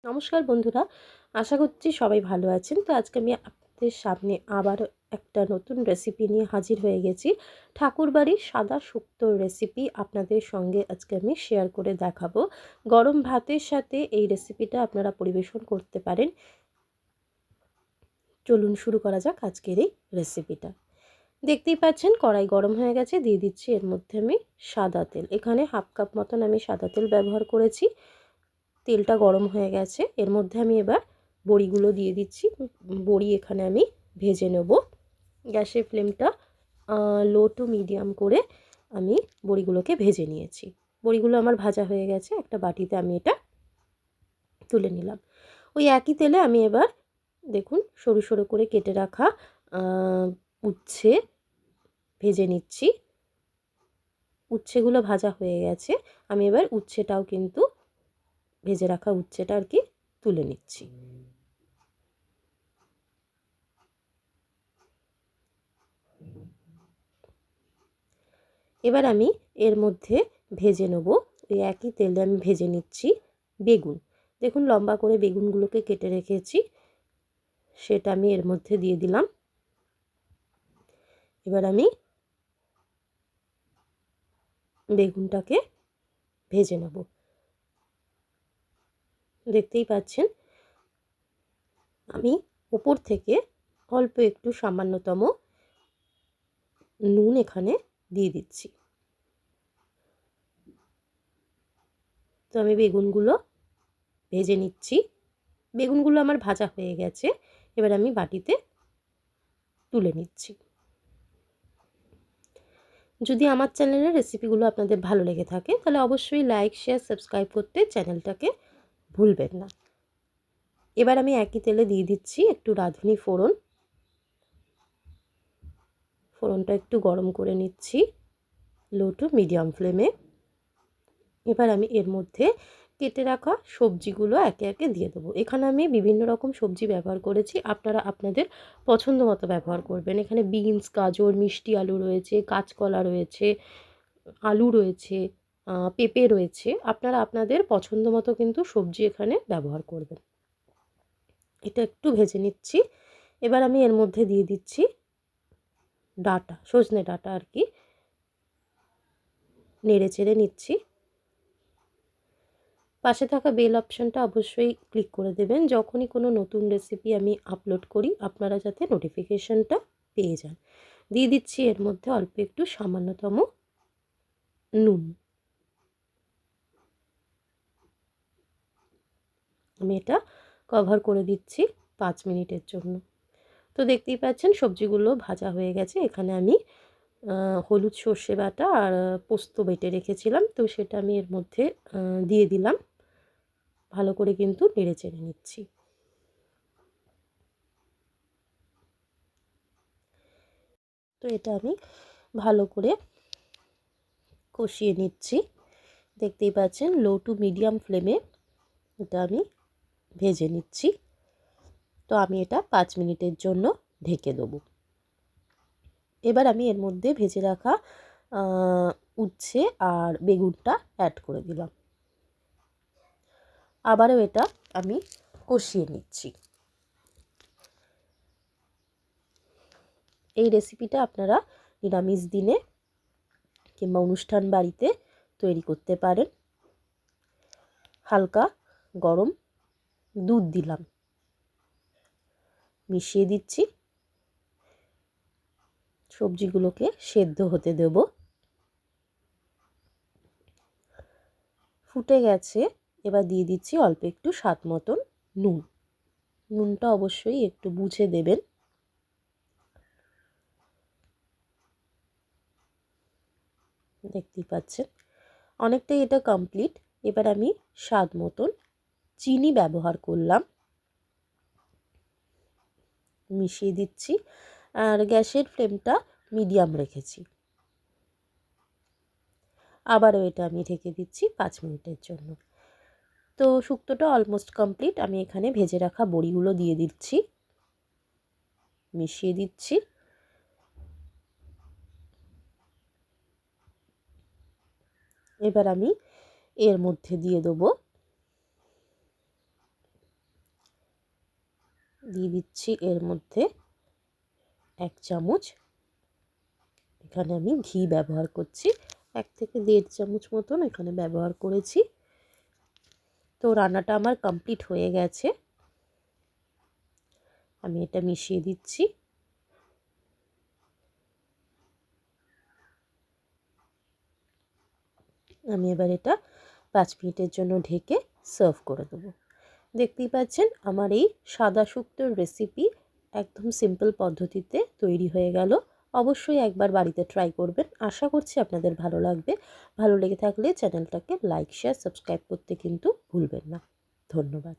নমস্কার বন্ধুরা, আশা করছি সবাই ভালো আছেন। তো আজকে আমি আপনাদের সামনে আবার একটা নতুন রেসিপি নিয়ে হাজির হয়ে গেছি। ঠাকুরবাড়ির সাদা শুক্তোর রেসিপি আপনাদের সঙ্গে আজকে আমি শেয়ার করে দেখাবো। গরম ভাতের সাথে এই রেসিপিটা আপনারা পরিবেশন করতে পারেন। চলুন শুরু করা যাক আজকের এই রেসিপিটা। দেখতেই পাচ্ছেন কড়াই গরম হয়ে গেছে, দিয়ে দিচ্ছি এর মধ্যে আমি সাদা তেল। এখানে হাফ কাপ মতন আমি সাদা তেল ব্যবহার করেছি। তেলটা গরম হয়ে গেছে, এর মধ্যে আমি এবার বড়িগুলো দিয়ে দিচ্ছি। বড়ি এখানে আমি ভেজে নেব। গ্যাসের ফ্লেমটা লো টু মিডিয়াম করে আমি বড়িগুলোকে ভেজে নিয়েছি। বড়িগুলো আমার ভাজা হয়ে গেছে, একটা বাটিতে আমি এটা তুলে নিলাম। ওই একই তেলে আমি এবার দেখুন সরু সরু করে কেটে রাখা উচ্ছে ভেজে নিচ্ছি। উচ্ছেগুলো ভাজা হয়ে গেছে, আমি এবার উচ্ছেটাও কিন্তু ভেজে রাখা উচ্ছেটা আর কি তুলে নিচ্ছি। এবার আমি এর মধ্যে ভেজে নেব, ওই একই তেলে আমি ভেজে নিচ্ছি বেগুন। দেখুন লম্বা করে বেগুনগুলোকে কেটে রেখেছি, সেটা আমি এর মধ্যে দিয়ে দিলাম। এবার আমি বেগুনটাকে ভেজে নেব। দেখতেই পাচ্ছেন আমি উপর থেকে অল্প একটু সামান্যতম নুন এখানে দিয়ে দিচ্ছি। তো আমি বেগুনগুলো ভেজে নিচ্ছি। বেগুনগুলো আমার ভাজা হয়ে গেছে, এবার আমি বাটিতে তুলে নিচ্ছি। যদি আমার চ্যানেলের রেসিপিগুলো আপনাদের ভালো লেগে থাকে তাহলে অবশ্যই লাইক, শেয়ার, সাবস্ক্রাইব করতে চ্যানেলটাকে ভুলবেন না। এবার আমি একই তেলে দিয়ে দিচ্ছি একটু রাঁধুনি ফোড়ন। ফোড়নটা একটু গরম করে নিচ্ছি লো টু মিডিয়াম ফ্লেমে। এবার আমি এর মধ্যে কেটে রাখা সবজিগুলো একে একে দিয়ে দেবো। এখানে আমি বিভিন্ন রকম সবজি ব্যবহার করেছি, আপনারা আপনাদের পছন্দ মতো ব্যবহার করবেন। এখানে বিনস, গাজর, মিষ্টি আলু রয়েছে, কাঁচকলা রয়েছে, আলু রয়েছে, পেঁপে রয়েছে। আপনারা আপনাদের পছন্দ মতো কিন্তু সবজি এখানে ব্যবহার করবেন। এটা একটু ভেজে নিচ্ছি। এবার আমি এর মধ্যে দিয়ে দিচ্ছি ডাঁটা, সজনে ডাঁটা আর কি, নেড়ে চেড়ে নিচ্ছি। পাশে থাকা বেল অপশানটা অবশ্যই ক্লিক করে দেবেন, যখনই কোনো নতুন রেসিপি আমি আপলোড করি আপনারা যাতে নোটিফিকেশানটা পেয়ে যান। দিয়ে দিচ্ছি এর মধ্যে অল্প একটু সামান্যতম নুন। আমি এটা কভার করে দিচ্ছি 5 মিনিটের জন্য। তো দেখতেই পাচ্ছেন সবজিগুলো ভাজা হয়ে গেছে। এখানে আমি হলুদ, সর্ষে বাটা আর পোস্ত বেটে রেখেছিলাম, তো সেটা আমি এর মধ্যে দিয়ে দিলাম। ভালো করে কিন্তু নেড়ে চেড়ে নিচ্ছি। তো এটা আমি ভালো করে কষিয়ে নিচ্ছি। দেখতেই পাচ্ছেন লো টু মিডিয়াম ফ্লেমে এটা আমি ভেজে নিচ্ছি। তো আমি এটা 5 মিনিটের জন্য ঢেকে দেবো। এবার আমি এর মধ্যে ভেজে রাখা উচ্ছে আর বেগুনটা অ্যাড করে দিলাম। আবারও এটা আমি কষিয়ে নিচ্ছি। এই রেসিপিটা আপনারা নিরামিষ দিনে কিংবা অনুষ্ঠান বাড়িতে তৈরি করতে পারেন। হালকা গরম দুধ দিলাম, মিশিয়ে দিচ্ছি। সবজিগুলোকে সেদ্ধ হতে দেব। ফুটে গেছে, এবার দিয়ে দিচ্ছি অল্প একটু স্বাদ মতন নুন। নুনটা অবশ্যই একটু বুঝে দেবেন। দেখতেই পাচ্ছেন অনেকটাই এটা কমপ্লিট। এবার আমি স্বাদ মতন চিনি ব্যবহার করলাম, মিশিয়ে দিচ্ছি। আর গ্যাসের ফ্লেমটা মিডিয়াম রেখেছি। আবারও এটা আমি ঢেকে দিচ্ছি 5 মিনিটের জন্য। তো শুক্তোটা অলমোস্ট কমপ্লিট। আমি এখানে ভেজে রাখা বড়িগুলো দিয়ে দিচ্ছি, মিশিয়ে দিচ্ছি। এবার আমি এর মধ্যে দিয়ে দেবো দিয়ে দিচ্ছি এর মধ্যে 1 চামচ, এখানে আমি ঘি ব্যবহার করছি, 1 থেকে 1.5 চামচ মতন এখানে ব্যবহার করেছি। তো রান্নাটা আমার কমপ্লিট হয়ে গেছে, আমি এটা মিশিয়ে দিচ্ছি। আমি এবার এটা 5 মিনিটের জন্য ঢেকে সার্ভ করে দেবো। দেখতেই পাচ্ছেন আমার এই সাদা শুক্তোর রেসিপি একদম সিম্পল পদ্ধতিতে তৈরি হয়ে গেল। অবশ্যই একবার বাড়িতে ট্রাই করবেন, আশা করছি আপনাদের ভালো লাগবে। ভালো লেগে থাকলে চ্যানেলটাকে লাইক, শেয়ার, সাবস্ক্রাইব করতে কিন্তু ভুলবেন না। ধন্যবাদ।